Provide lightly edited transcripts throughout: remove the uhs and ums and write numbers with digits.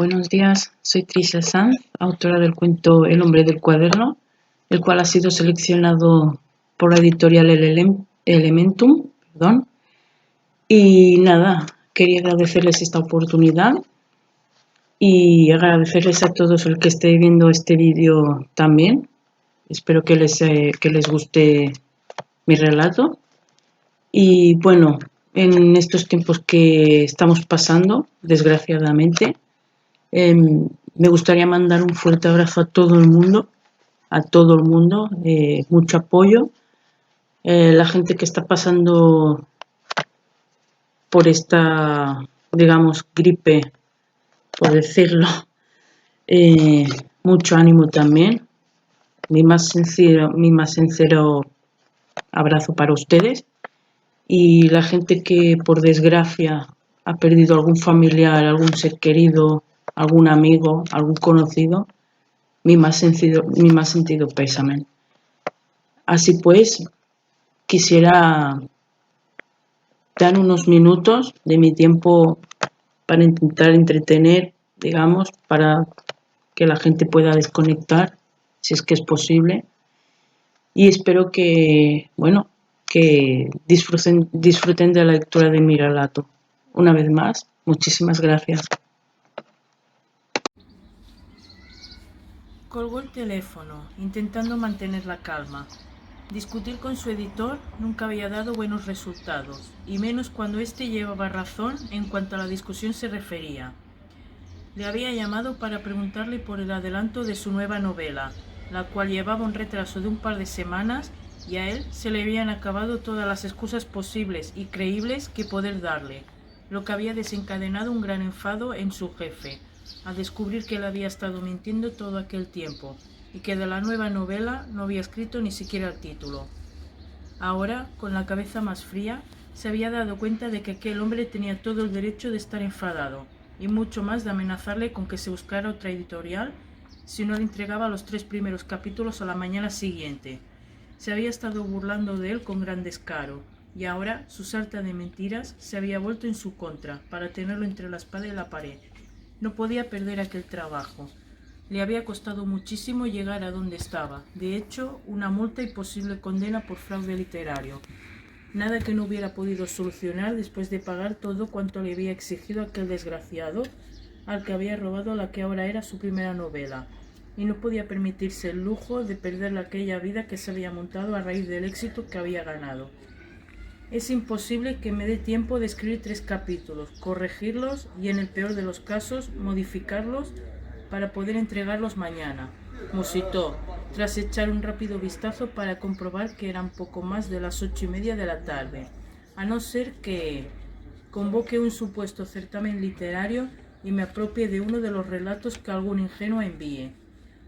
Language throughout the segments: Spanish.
Buenos días, soy Tricia Sanz, autora del cuento El hombre del cuaderno, el cual ha sido seleccionado por la editorial Elementum. Y nada, quería agradecerles esta oportunidad y agradecerles a todos el que esté viendo este vídeo también. Espero que les guste mi relato. Y bueno, en estos tiempos que estamos pasando, desgraciadamente, me gustaría mandar un fuerte abrazo a todo el mundo, mucho apoyo. La gente que está pasando por esta, digamos, gripe, por decirlo, mucho ánimo también. Mi más sincero abrazo para ustedes. Y la gente que por desgracia ha perdido algún familiar, algún ser querido, algún amigo, algún conocido, mi más sentido pésame. Así pues, quisiera dar unos minutos de mi tiempo para intentar entretener, digamos, para que la gente pueda desconectar, si es que es posible. Y espero que disfruten de la lectura de mi relato. Una vez más, muchísimas gracias. Colgó el teléfono, intentando mantener la calma. Discutir con su editor nunca había dado buenos resultados, y menos cuando éste llevaba razón en cuanto a la discusión se refería. Le había llamado para preguntarle por el adelanto de su nueva novela, la cual llevaba un retraso de un par de semanas y a él se le habían acabado todas las excusas posibles y creíbles que poder darle, lo que había desencadenado un gran enfado en su jefe, al descubrir que él había estado mintiendo todo aquel tiempo y que de la nueva novela no había escrito ni siquiera el título. Ahora, con la cabeza más fría, se había dado cuenta de que aquel hombre tenía todo el derecho de estar enfadado, y mucho más de amenazarle con que se buscara otra editorial si no le entregaba los 3 primeros capítulos a la mañana siguiente. Se había estado burlando de él con gran descaro, y ahora su sarta de mentiras se había vuelto en su contra para tenerlo entre la espada y la pared. No podía perder aquel trabajo. Le había costado muchísimo llegar a donde estaba. De hecho, una multa y posible condena por fraude literario. Nada que no hubiera podido solucionar después de pagar todo cuanto le había exigido aquel desgraciado al que había robado la que ahora era su primera novela, y no podía permitirse el lujo de perder aquella vida que se había montado a raíz del éxito que había ganado. Es imposible que me dé tiempo de escribir 3 capítulos, corregirlos y, en el peor de los casos, modificarlos para poder entregarlos mañana, musitó, tras echar un rápido vistazo para comprobar que eran poco más de las 8:30 de la tarde, a no ser que convoque un supuesto certamen literario y me apropie de uno de los relatos que algún ingenuo envíe.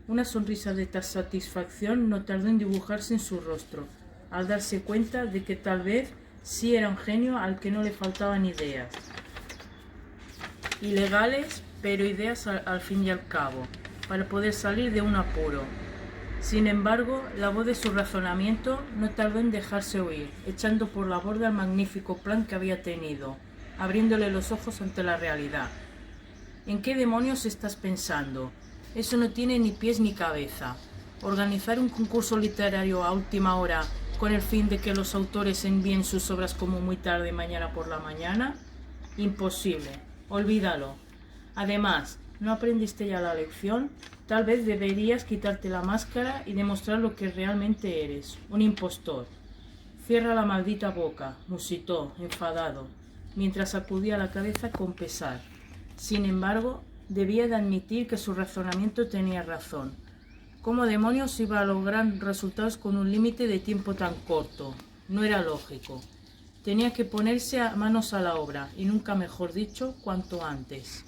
Una sonrisa de satisfacción no tardó en dibujarse en su rostro, al darse cuenta de que tal vez sí era un genio al que no le faltaban ideas. Ilegales, pero ideas al fin y al cabo, para poder salir de un apuro. Sin embargo, la voz de su razonamiento no tardó en dejarse oír, echando por la borda el magnífico plan que había tenido, abriéndole los ojos ante la realidad. ¿En qué demonios estás pensando? Eso no tiene ni pies ni cabeza. ¿Organizar un concurso literario a última hora con el fin de que los autores envíen sus obras como muy tarde mañana por la mañana? Imposible. Olvídalo. Además, ¿no aprendiste ya la lección? Tal vez deberías quitarte la máscara y demostrar lo que realmente eres, un impostor. Cierra la maldita boca, musitó, enfadado, mientras sacudía la cabeza con pesar. Sin embargo, debía de admitir que su razonamiento tenía razón. ¿Cómo demonios iba a lograr resultados con un límite de tiempo tan corto? No era lógico. Tenía que ponerse manos a la obra, y nunca mejor dicho, cuanto antes.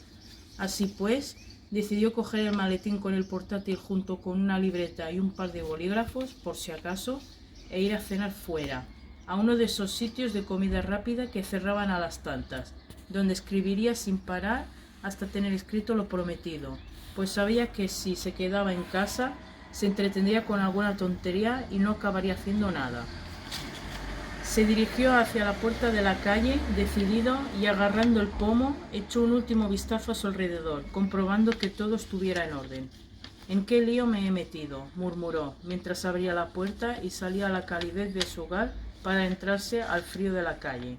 Así pues, decidió coger el maletín con el portátil junto con una libreta y un par de bolígrafos, por si acaso, e ir a cenar fuera, a uno de esos sitios de comida rápida que cerraban a las tantas, donde escribiría sin parar hasta tener escrito lo prometido, pues sabía que si se quedaba en casa se entretendría con alguna tontería y no acabaría haciendo nada. Se dirigió hacia la puerta de la calle, decidido, y agarrando el pomo, echó un último vistazo a su alrededor, comprobando que todo estuviera en orden. «¿En qué lío me he metido?», murmuró, mientras abría la puerta y salía a la calidez de su hogar para adentrarse al frío de la calle.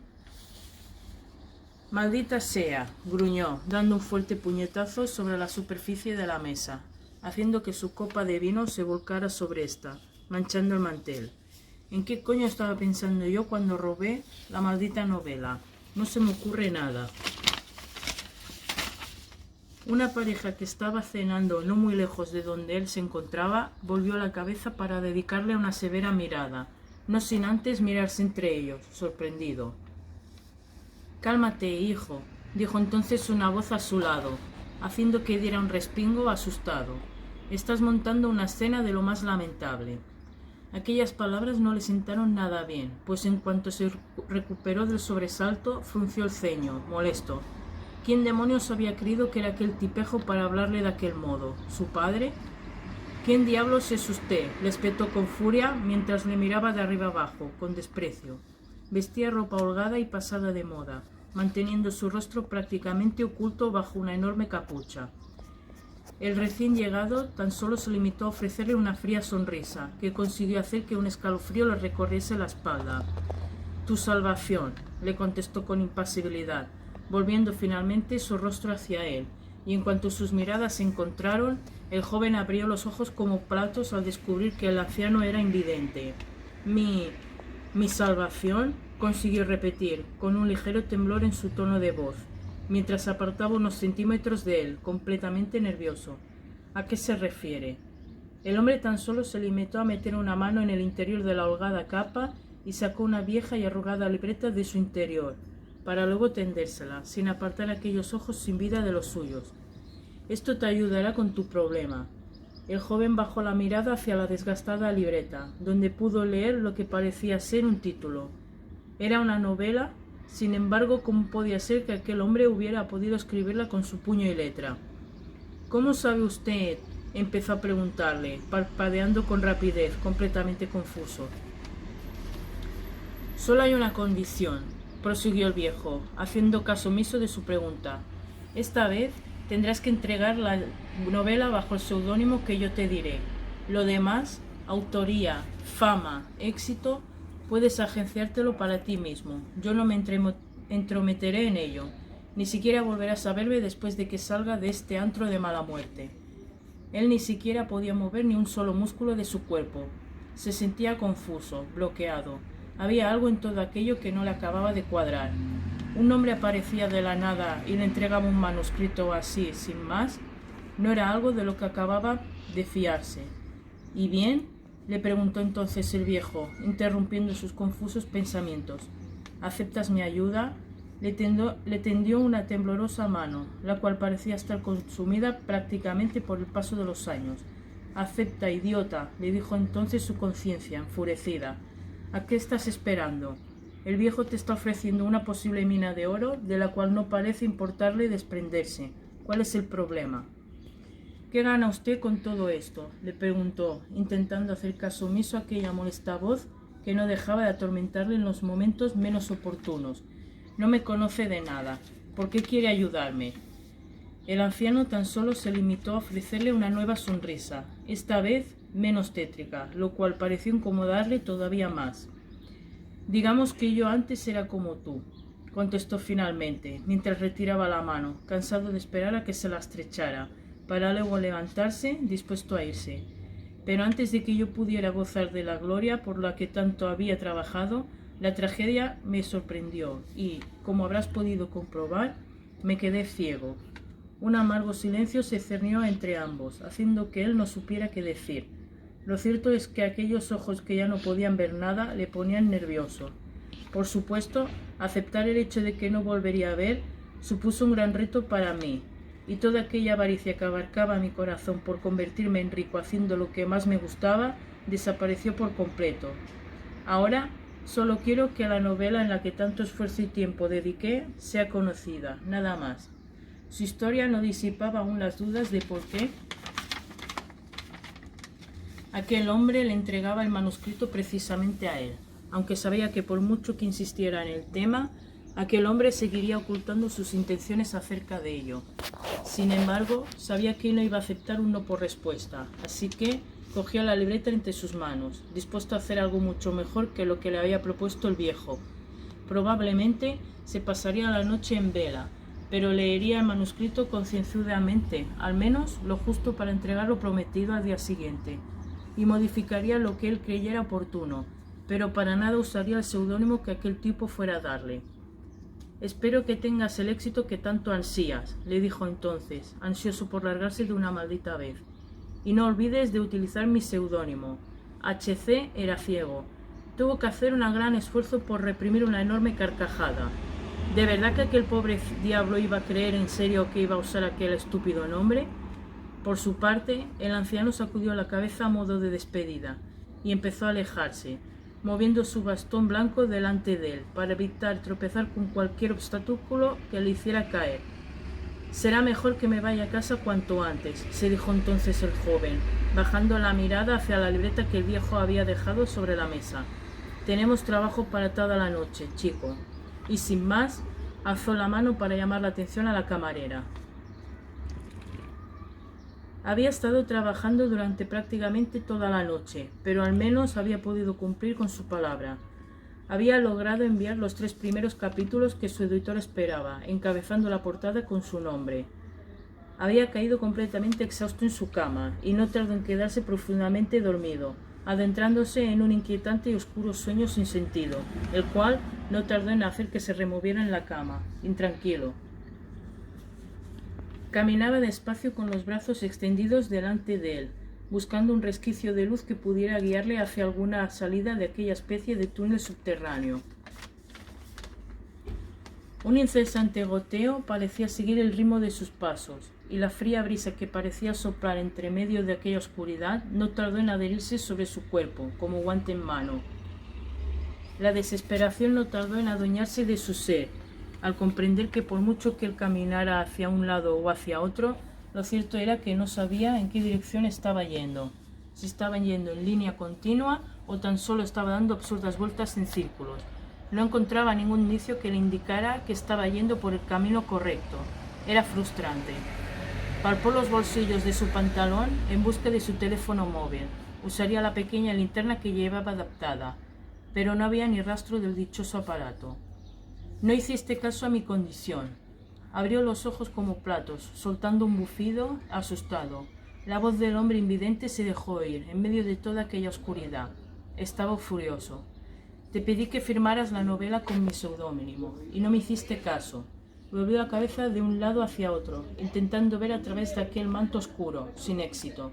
«Maldita sea», gruñó, dando un fuerte puñetazo sobre la superficie de la mesa, haciendo que su copa de vino se volcara sobre esta, manchando el mantel. «¿En qué coño estaba pensando yo cuando robé la maldita novela? No se me ocurre nada». Una pareja que estaba cenando no muy lejos de donde él se encontraba volvió la cabeza para dedicarle una severa mirada, no sin antes mirarse entre ellos, sorprendido. «Cálmate, hijo», dijo entonces una voz a su lado, haciendo que diera un respingo asustado. «Estás montando una escena de lo más lamentable». Aquellas palabras no le sentaron nada bien, pues en cuanto se recuperó del sobresalto, frunció el ceño, molesto. ¿Quién demonios había creído que era aquel tipejo para hablarle de aquel modo? ¿Su padre? «¿Quién diablos es usted?», le espetó con furia mientras le miraba de arriba abajo, con desprecio. Vestía ropa holgada y pasada de moda, manteniendo su rostro prácticamente oculto bajo una enorme capucha. El recién llegado tan solo se limitó a ofrecerle una fría sonrisa, que consiguió hacer que un escalofrío le recorriese la espalda. «Tu salvación», le contestó con impasibilidad, volviendo finalmente su rostro hacia él, y en cuanto sus miradas se encontraron, el joven abrió los ojos como platos al descubrir que el anciano era invidente. «¿Mi salvación?», consiguió repetir, con un ligero temblor en su tono de voz, mientras apartaba unos centímetros de él, completamente nervioso. «¿A qué se refiere?». El hombre tan solo se limitó a meter una mano en el interior de la holgada capa y sacó una vieja y arrugada libreta de su interior, para luego tendérsela, sin apartar aquellos ojos sin vida de los suyos. «Esto te ayudará con tu problema». El joven bajó la mirada hacia la desgastada libreta, donde pudo leer lo que parecía ser un título. Era una novela. Sin embargo, ¿cómo podía ser que aquel hombre hubiera podido escribirla con su puño y letra? «¿Cómo sabe usted?», empezó a preguntarle, parpadeando con rapidez, completamente confuso. «Solo hay una condición», prosiguió el viejo, haciendo caso omiso de su pregunta. «Esta vez tendrás que entregar la novela bajo el seudónimo que yo te diré. Lo demás, autoría, fama, éxito, puedes agenciártelo para ti mismo. Yo no me entrometeré en ello. Ni siquiera volverás a verme después de que salga de este antro de mala muerte». Él ni siquiera podía mover ni un solo músculo de su cuerpo. Se sentía confuso, bloqueado. Había algo en todo aquello que no le acababa de cuadrar. Un hombre aparecía de la nada y le entregaba un manuscrito así, sin más. No era algo de lo que acababa de fiarse. «¿Y bien?», le preguntó entonces el viejo, interrumpiendo sus confusos pensamientos. «¿Aceptas mi ayuda?». Le tendió una temblorosa mano, la cual parecía estar consumida prácticamente por el paso de los años. «Acepta, idiota», le dijo entonces su conciencia, enfurecida. «¿A qué estás esperando? El viejo te está ofreciendo una posible mina de oro de la cual no parece importarle desprenderse. ¿Cuál es el problema?». «¿Qué gana usted con todo esto?», le preguntó, intentando hacer caso omiso a aquella molesta voz que no dejaba de atormentarle en los momentos menos oportunos. «No me conoce de nada. ¿Por qué quiere ayudarme?». El anciano tan solo se limitó a ofrecerle una nueva sonrisa, esta vez menos tétrica, lo cual pareció incomodarle todavía más. «Digamos que yo antes era como tú», contestó finalmente, mientras retiraba la mano, cansado de esperar a que se la estrechara, para luego levantarse, dispuesto a irse. «Pero antes de que yo pudiera gozar de la gloria por la que tanto había trabajado, la tragedia me sorprendió y, como habrás podido comprobar, me quedé ciego». Un amargo silencio se cernió entre ambos, haciendo que él no supiera qué decir. Lo cierto es que aquellos ojos que ya no podían ver nada le ponían nervioso. Por supuesto, aceptar el hecho de que no volvería a ver supuso un gran reto para mí, y toda aquella avaricia que abarcaba mi corazón por convertirme en rico haciendo lo que más me gustaba desapareció por completo. Ahora solo quiero que la novela en la que tanto esfuerzo y tiempo dediqué sea conocida, nada más. Su historia no disipaba aún las dudas de por qué aquel hombre le entregaba el manuscrito precisamente a él. aunque sabía que por mucho que insistiera en el tema, aquel hombre seguiría ocultando sus intenciones acerca de ello. Sin embargo, sabía que no iba a aceptar un no por respuesta, así que cogió la libreta entre sus manos, dispuesto a hacer algo mucho mejor que lo que le había propuesto el viejo. Probablemente se pasaría la noche en vela, pero leería el manuscrito concienzudamente, al menos lo justo para entregar lo prometido al día siguiente, y modificaría lo que él creyera oportuno, pero para nada usaría el seudónimo que aquel tipo fuera a darle. «Espero que tengas el éxito que tanto ansías», le dijo entonces, ansioso por largarse de una maldita vez. «Y no olvides de utilizar mi seudónimo». H.C. era ciego. Tuvo que hacer un gran esfuerzo por reprimir una enorme carcajada. ¿De verdad que aquel pobre diablo iba a creer en serio que iba a usar aquel estúpido nombre? Por su parte, el anciano sacudió la cabeza a modo de despedida y empezó a alejarse, moviendo su bastón blanco delante de él para evitar tropezar con cualquier obstáculo que le hiciera caer. «Será mejor que me vaya a casa cuanto antes», se dijo entonces el joven, bajando la mirada hacia la libreta que el viejo había dejado sobre la mesa. «Tenemos trabajo para toda la noche, chico». Y sin más, alzó la mano para llamar la atención a la camarera. Había estado trabajando durante prácticamente toda la noche, pero al menos había podido cumplir con su palabra. Había logrado enviar los 3 primeros capítulos que su editor esperaba, encabezando la portada con su nombre. Había caído completamente exhausto en su cama, y no tardó en quedarse profundamente dormido, adentrándose en un inquietante y oscuro sueño sin sentido, el cual no tardó en hacer que se removiera en la cama, intranquilo. Caminaba despacio con los brazos extendidos delante de él, buscando un resquicio de luz que pudiera guiarle hacia alguna salida de aquella especie de túnel subterráneo. Un incesante goteo parecía seguir el ritmo de sus pasos, y la fría brisa que parecía soplar entre medio de aquella oscuridad no tardó en adherirse sobre su cuerpo, como guante en mano. La desesperación no tardó en adueñarse de su ser, al comprender que por mucho que él caminara hacia un lado o hacia otro, lo cierto era que no sabía en qué dirección estaba yendo, si estaba yendo en línea continua o tan solo estaba dando absurdas vueltas en círculos. No encontraba ningún indicio que le indicara que estaba yendo por el camino correcto. Era frustrante. Palpó los bolsillos de su pantalón en busca de su teléfono móvil. Usaría la pequeña linterna que llevaba adaptada, pero no había ni rastro del dichoso aparato. «No hiciste caso a mi condición». Abrió los ojos como platos, soltando un bufido asustado. La voz del hombre invidente se dejó oír en medio de toda aquella oscuridad. Estaba furioso. «Te pedí que firmaras la novela con mi seudónimo, y no me hiciste caso». Volvió la cabeza de un lado hacia otro, intentando ver a través de aquel manto oscuro, sin éxito.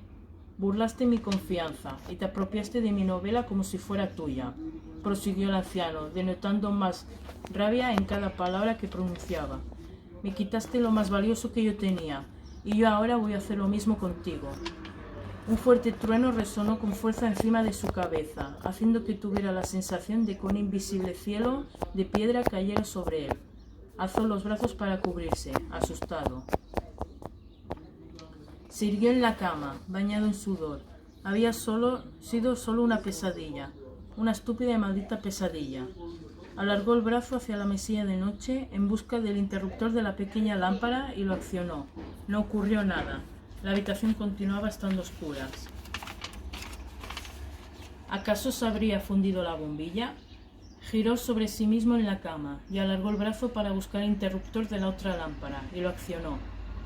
«Burlaste mi confianza y te apropiaste de mi novela como si fuera tuya», prosiguió el anciano, denotando más rabia en cada palabra que pronunciaba. «Me quitaste lo más valioso que yo tenía, y yo ahora voy a hacer lo mismo contigo». Un fuerte trueno resonó con fuerza encima de su cabeza, haciendo que tuviera la sensación de que un invisible cielo de piedra cayera sobre él. Alzó los brazos para cubrirse, asustado. Se irguió en la cama, bañado en sudor. Había sido solo una pesadilla, una estúpida y maldita pesadilla. Alargó el brazo hacia la mesilla de noche en busca del interruptor de la pequeña lámpara y lo accionó. No ocurrió nada. La habitación continuaba estando a oscuras. ¿Acaso se habría fundido la bombilla? Giró sobre sí mismo en la cama y alargó el brazo para buscar el interruptor de la otra lámpara y lo accionó.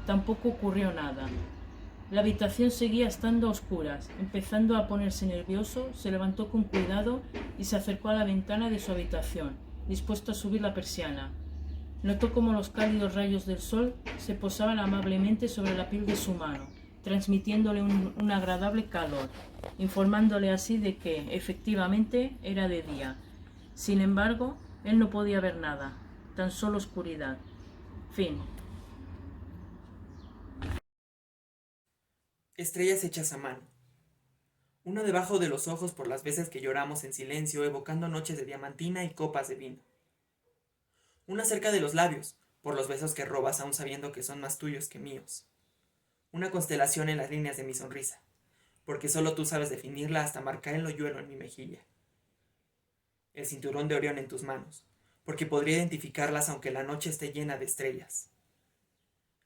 Tampoco ocurrió nada. La habitación seguía estando a oscuras. Empezando a ponerse nervioso, se levantó con cuidado y se acercó a la ventana de su habitación, dispuesto a subir la persiana. Notó cómo los cálidos rayos del sol se posaban amablemente sobre la piel de su mano, transmitiéndole un agradable calor, informándole así de que, efectivamente, era de día. Sin embargo, él no podía ver nada, tan solo oscuridad. Fin. Estrellas hechas a mano. Una debajo de los ojos por las veces que lloramos en silencio evocando noches de diamantina y copas de vino. Una cerca de los labios, por los besos que robas aún sabiendo que son más tuyos que míos. Una constelación en las líneas de mi sonrisa, porque solo tú sabes definirla hasta marcar el hoyuelo en mi mejilla. el cinturón de Orión en tus manos, porque podría identificarlas aunque la noche esté llena de estrellas.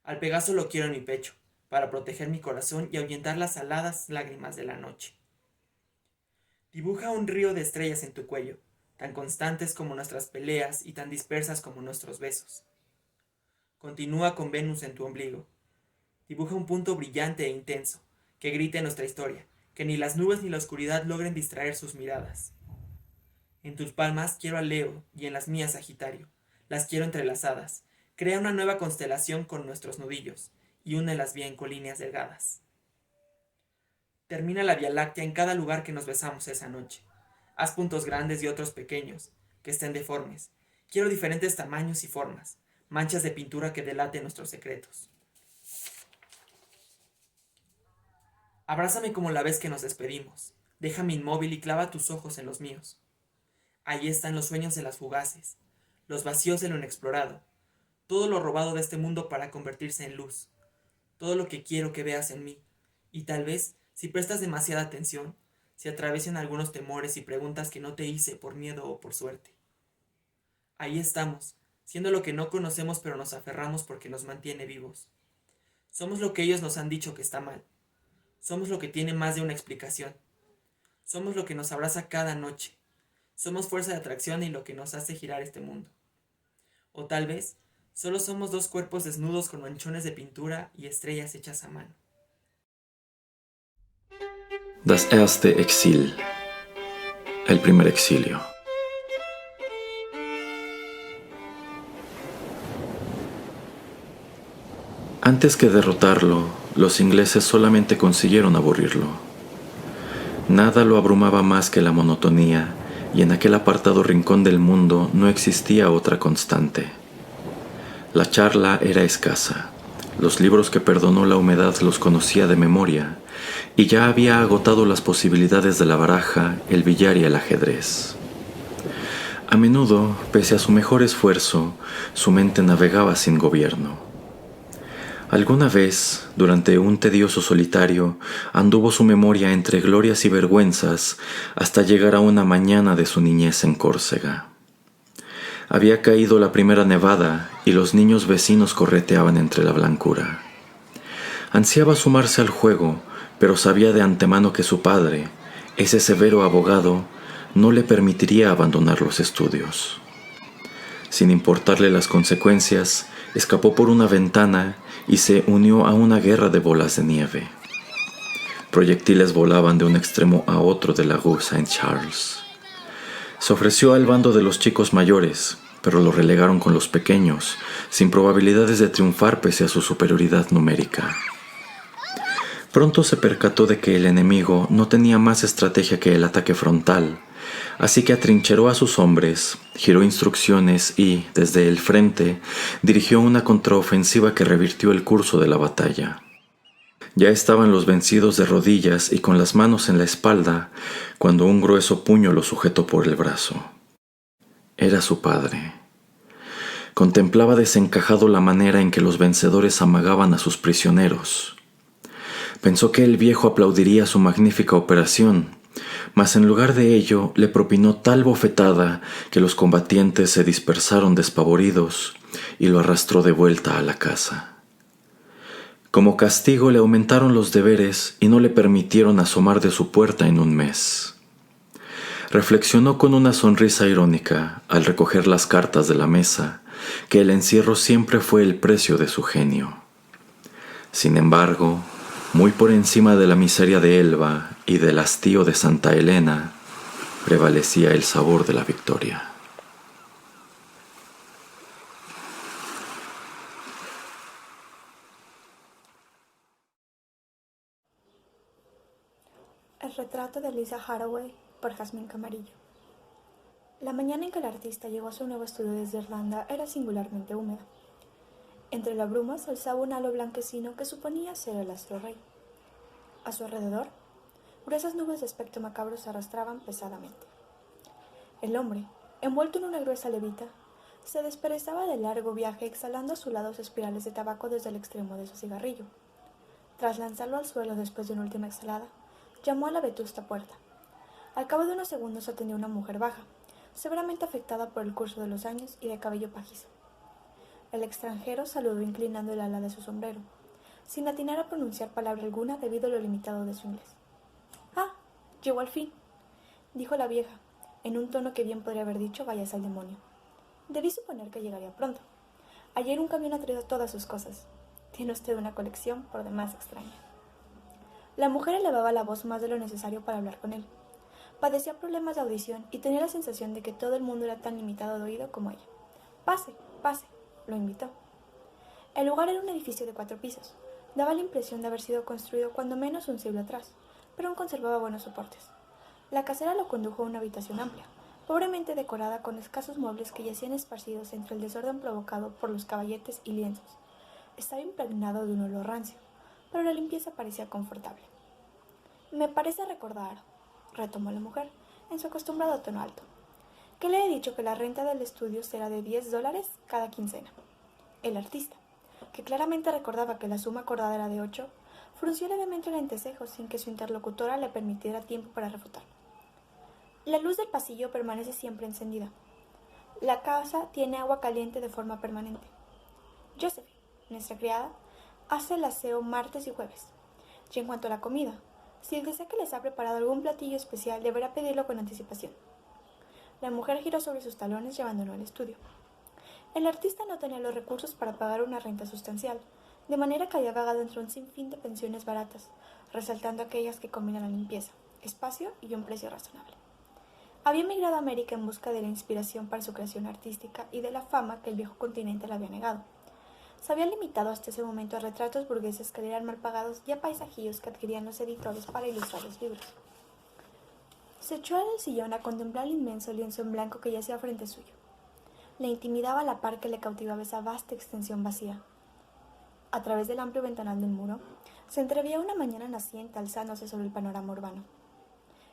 Al Pegaso lo quiero en mi pecho, para proteger mi corazón y ahuyentar las aladas lágrimas de la noche. Dibuja un río de estrellas en tu cuello, tan constantes como nuestras peleas y tan dispersas como nuestros besos. Continúa con Venus en tu ombligo. Dibuja un punto brillante e intenso, que grite nuestra historia, que ni las nubes ni la oscuridad logren distraer sus miradas. En tus palmas quiero a Leo y en las mías Sagitario. Las quiero entrelazadas. Crea una nueva constelación con nuestros nudillos y únelas bien con líneas delgadas. Termina la Vía Láctea en cada lugar que nos besamos esa noche. Haz puntos grandes y otros pequeños, que estén deformes. Quiero diferentes tamaños y formas, manchas de pintura que delaten nuestros secretos. Abrázame como la vez que nos despedimos. Déjame inmóvil y clava tus ojos en los míos. Allí están los sueños de las fugaces, los vacíos de lo inexplorado, todo lo robado de este mundo para convertirse en luz, todo lo que quiero que veas en mí, y tal vez, si prestas demasiada atención, se atraviesen algunos temores y preguntas que no te hice por miedo o por suerte. Ahí estamos, siendo lo que no conocemos pero nos aferramos porque nos mantiene vivos. Somos lo que ellos nos han dicho que está mal. Somos lo que tiene más de una explicación. Somos lo que nos abraza cada noche. Somos fuerza de atracción y lo que nos hace girar este mundo. O tal vez, solo somos dos cuerpos desnudos con manchones de pintura y estrellas hechas a mano. Das erste Exil. El primer exilio. Antes que derrotarlo, los ingleses solamente consiguieron aburrirlo. Nada lo abrumaba más que la monotonía, y en aquel apartado rincón del mundo no existía otra constante. La charla era escasa. Los libros que perdonó la humedad los conocía de memoria, y ya había agotado las posibilidades de la baraja, el billar y el ajedrez. A menudo, pese a su mejor esfuerzo, su mente navegaba sin gobierno. Alguna vez, durante un tedioso solitario, anduvo su memoria entre glorias y vergüenzas hasta llegar a una mañana de su niñez en Córcega. Había caído la primera nevada y los niños vecinos correteaban entre la blancura. Ansiaba sumarse al juego, pero sabía de antemano que su padre, ese severo abogado, no le permitiría abandonar los estudios. Sin importarle las consecuencias, escapó por una ventana y se unió a una guerra de bolas de nieve. Proyectiles volaban de un extremo a otro de la Rue Saint-Charles. Se ofreció al bando de los chicos mayores, pero lo relegaron con los pequeños, sin probabilidades de triunfar pese a su superioridad numérica. Pronto se percató de que el enemigo no tenía más estrategia que el ataque frontal, así que atrincheró a sus hombres, giró instrucciones y, desde el frente, dirigió una contraofensiva que revirtió el curso de la batalla. Ya estaban los vencidos de rodillas y con las manos en la espalda, cuando un grueso puño lo sujetó por el brazo. Era su padre. Contemplaba desencajado la manera en que los vencedores amagaban a sus prisioneros. Pensó que el viejo aplaudiría su magnífica operación, mas en lugar de ello le propinó tal bofetada que los combatientes se dispersaron despavoridos y lo arrastró de vuelta a la casa. Como castigo le aumentaron los deberes y no le permitieron asomar de su puerta en un mes. Reflexionó con una sonrisa irónica, al recoger las cartas de la mesa, que el encierro siempre fue el precio de su genio. Sin embargo, muy por encima de la miseria de Elba y del hastío de Santa Elena, prevalecía el sabor de la victoria. El retrato de Lisa Haraway por Jazmín Camarillo. La mañana en que el artista llegó a su nuevo estudio desde Irlanda era singularmente húmeda. Entre la bruma se alzaba un halo blanquecino que suponía ser el astro rey. A su alrededor, gruesas nubes de aspecto macabro se arrastraban pesadamente. El hombre, envuelto en una gruesa levita, se desperezaba del largo viaje exhalando a su lado espirales de tabaco desde el extremo de su cigarrillo. Tras lanzarlo al suelo después de una última exhalada, llamó a la vetusta puerta. Al cabo de unos segundos atendió una mujer baja, severamente afectada por el curso de los años y de cabello pajizo. El extranjero saludó inclinando el ala de su sombrero, sin atinar a pronunciar palabra alguna debido a lo limitado de su inglés. «Ah, llegó al fin», dijo la vieja, en un tono que bien podría haber dicho «vayas al demonio». Debí suponer que llegaría pronto. Ayer un camión ha traído todas sus cosas. Tiene usted una colección por demás extraña. La mujer elevaba la voz más de lo necesario para hablar con él. Padecía problemas de audición y tenía la sensación de que todo el mundo era tan limitado de oído como ella. «Pase, pase», lo invitó. El lugar era un edificio de 4 pisos. Daba la impresión de haber sido construido cuando menos un siglo atrás, pero aún conservaba buenos soportes. La casera lo condujo a una habitación amplia, pobremente decorada con escasos muebles que yacían esparcidos entre el desorden provocado por los caballetes y lienzos. Estaba impregnado de un olor rancio, pero la limpieza parecía confortable. «Me parece recordar», retomó la mujer, en su acostumbrado tono alto, «que le he dicho que la renta del estudio será de $10 cada quincena». El artista, que claramente recordaba que la suma acordada era de 8, frunció levemente el entrecejo sin que su interlocutora le permitiera tiempo para refutar. «La luz del pasillo permanece siempre encendida. La casa tiene agua caliente de forma permanente. Josephine, nuestra criada, hace el aseo martes y jueves. Y en cuanto a la comida, si desea que les ha preparado algún platillo especial, deberá pedirlo con anticipación». La mujer giró sobre sus talones y abandonó el estudio. El artista no tenía los recursos para pagar una renta sustancial, de manera que había vagado entre un sinfín de pensiones baratas, resaltando aquellas que combinan la limpieza, espacio y un precio razonable. Había emigrado a América en busca de la inspiración para su creación artística y de la fama que el viejo continente le había negado. Se había limitado hasta ese momento a retratos burgueses que le eran mal pagados y a paisajillos que adquirían los editores para ilustrar los libros. Se echó en el sillón a contemplar el inmenso lienzo en blanco que yacía frente suyo. Le intimidaba a la par que le cautivaba esa vasta extensión vacía. A través del amplio ventanal del muro, se entreveía una mañana naciente alzándose sobre el panorama urbano.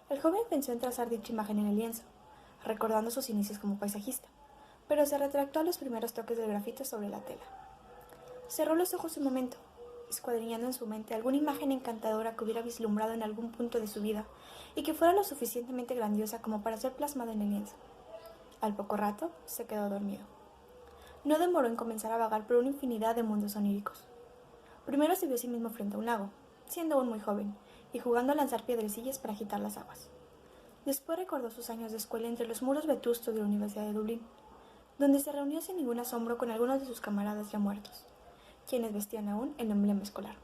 El joven pensó en trazar dicha imagen en el lienzo, recordando sus inicios como paisajista, pero se retractó a los primeros toques del grafito sobre la tela. Cerró los ojos un momento, escuadriñando en su mente alguna imagen encantadora que hubiera vislumbrado en algún punto de su vida y que fuera lo suficientemente grandiosa como para ser plasmada en el lienzo. Al poco rato se quedó dormido. No demoró en comenzar a vagar por una infinidad de mundos oníricos. Primero se vio a sí mismo frente a un lago, siendo aún muy joven, y jugando a lanzar piedrecillas para agitar las aguas. Después recordó sus años de escuela entre los muros vetustos de la Universidad de Dublín, donde se reunió sin ningún asombro con algunos de sus camaradas ya muertos, quienes vestían aún el emblema escolar.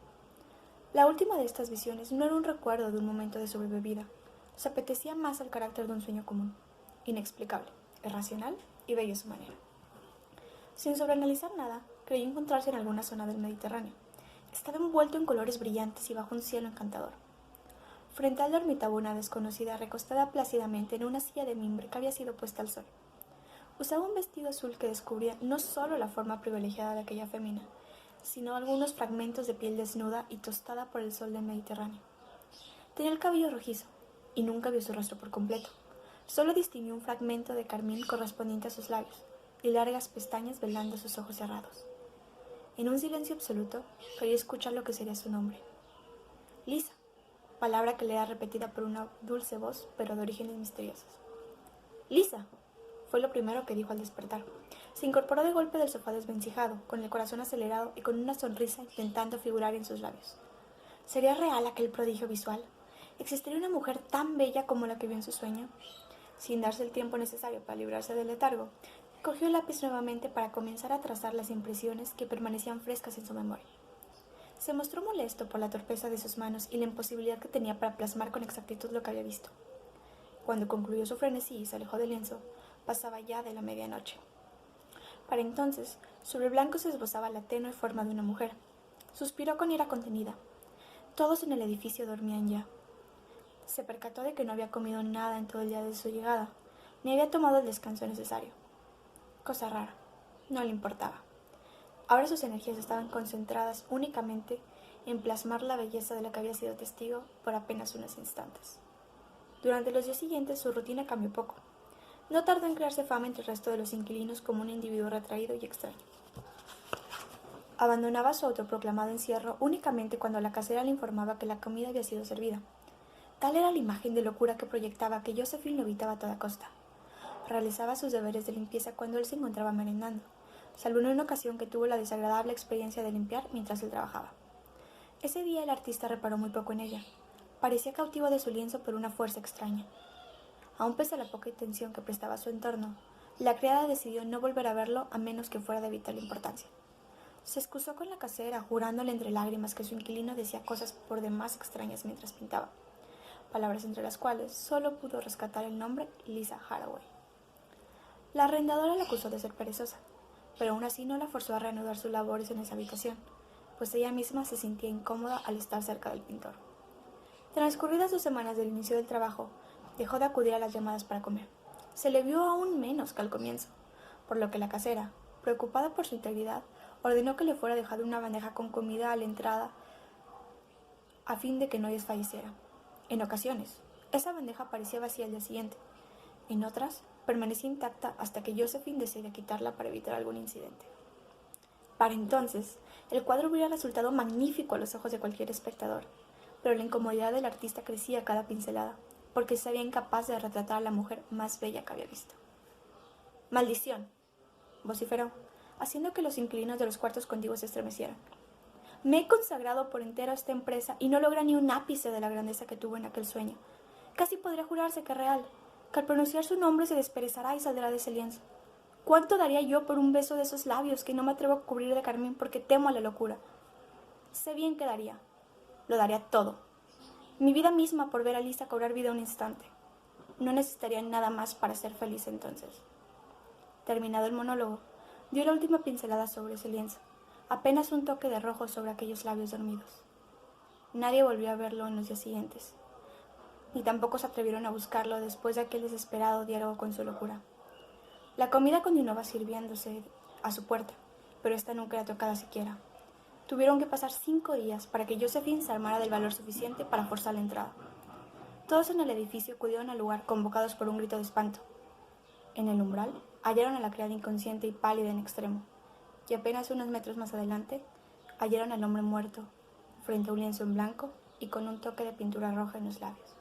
La última de estas visiones no era un recuerdo de un momento de sobrevivida, se apetecía más al carácter de un sueño común, inexplicable, irracional y bello a su manera. Sin sobreanalizar nada, creyó encontrarse en alguna zona del Mediterráneo. Estaba envuelto en colores brillantes y bajo un cielo encantador. Frente a él dormitaba una desconocida recostada plácidamente en una silla de mimbre que había sido puesta al sol. Usaba un vestido azul que descubría no solo la forma privilegiada de aquella fémina, sino algunos fragmentos de piel desnuda y tostada por el sol del Mediterráneo. Tenía el cabello rojizo, y nunca vio su rostro por completo. Solo distinguió un fragmento de carmín correspondiente a sus labios y largas pestañas velando sus ojos cerrados. En un silencio absoluto, quería escuchar lo que sería su nombre. Lisa, palabra que le era repetida por una dulce voz, pero de orígenes misteriosos. Lisa, fue lo primero que dijo al despertar. Se incorporó de golpe del sofá desvencijado, con el corazón acelerado y con una sonrisa intentando figurar en sus labios. ¿Sería real aquel prodigio visual? ¿Existiría una mujer tan bella como la que vio en su sueño? Sin darse el tiempo necesario para librarse del letargo, cogió el lápiz nuevamente para comenzar a trazar las impresiones que permanecían frescas en su memoria. Se mostró molesto por la torpeza de sus manos y la imposibilidad que tenía para plasmar con exactitud lo que había visto. Cuando concluyó su frenesí y se alejó del lienzo, pasaba ya de la medianoche. Para entonces, sobre el blanco se esbozaba la tenue forma de una mujer. Suspiró con ira contenida. Todos en el edificio dormían ya. Se percató de que no había comido nada en todo el día de su llegada, ni había tomado el descanso necesario. Cosa rara, no le importaba. Ahora sus energías estaban concentradas únicamente en plasmar la belleza de la que había sido testigo por apenas unos instantes. Durante los días siguientes su rutina cambió poco. No tardó en crearse fama entre el resto de los inquilinos como un individuo retraído y extraño. Abandonaba su autoproclamado encierro únicamente cuando la casera le informaba que la comida había sido servida. Tal era la imagen de locura que proyectaba que Josephine lo evitaba a toda costa. Realizaba sus deberes de limpieza cuando él se encontraba merendando, salvo en una ocasión que tuvo la desagradable experiencia de limpiar mientras él trabajaba. Ese día el artista reparó muy poco en ella. Parecía cautivo de su lienzo por una fuerza extraña. Aun pese a la poca atención que prestaba a su entorno, la criada decidió no volver a verlo a menos que fuera de vital importancia. Se excusó con la casera, jurándole entre lágrimas que su inquilino decía cosas por demás extrañas mientras pintaba, palabras entre las cuales solo pudo rescatar el nombre Lisa Haraway. La arrendadora la acusó de ser perezosa, pero aún así no la forzó a reanudar sus labores en esa habitación, pues ella misma se sentía incómoda al estar cerca del pintor. Transcurridas 2 semanas del inicio del trabajo, dejó de acudir a las llamadas para comer. Se le vio aún menos que al comienzo, por lo que la casera, preocupada por su integridad, ordenó que le fuera dejada una bandeja con comida a la entrada a fin de que no desfalleciera. En ocasiones, esa bandeja parecía vacía al día siguiente. En otras, permanecía intacta hasta que Josephine decidió quitarla para evitar algún incidente. Para entonces, el cuadro hubiera resultado magnífico a los ojos de cualquier espectador, pero la incomodidad del artista crecía a cada pincelada, porque se sabía incapaz de retratar a la mujer más bella que había visto. «¡Maldición!», vociferó, haciendo que los inquilinos de los cuartos contiguos se estremecieran. «Me he consagrado por entero a esta empresa y no logra ni un ápice de la grandeza que tuvo en aquel sueño. Casi podría jurarse que es real, que al pronunciar su nombre se desperezará y saldrá de ese lienzo. ¿Cuánto daría yo por un beso de esos labios que no me atrevo a cubrir de carmín porque temo a la locura? Sé bien que daría. Lo daría todo. Mi vida misma por ver a Lisa cobrar vida un instante. No necesitaría nada más para ser feliz entonces». Terminado el monólogo, dio la última pincelada sobre ese lienzo, apenas un toque de rojo sobre aquellos labios dormidos. Nadie volvió a verlo en los días siguientes, ni tampoco se atrevieron a buscarlo después de aquel desesperado diálogo con su locura. La comida continuaba sirviéndose a su puerta, pero esta nunca era tocada siquiera. Tuvieron que pasar 5 días para que Josephine se armara del valor suficiente para forzar la entrada. Todos en el edificio acudieron al lugar convocados por un grito de espanto. En el umbral hallaron a la criada inconsciente y pálida en extremo, y apenas unos metros más adelante hallaron al hombre muerto, frente a un lienzo en blanco y con un toque de pintura roja en los labios.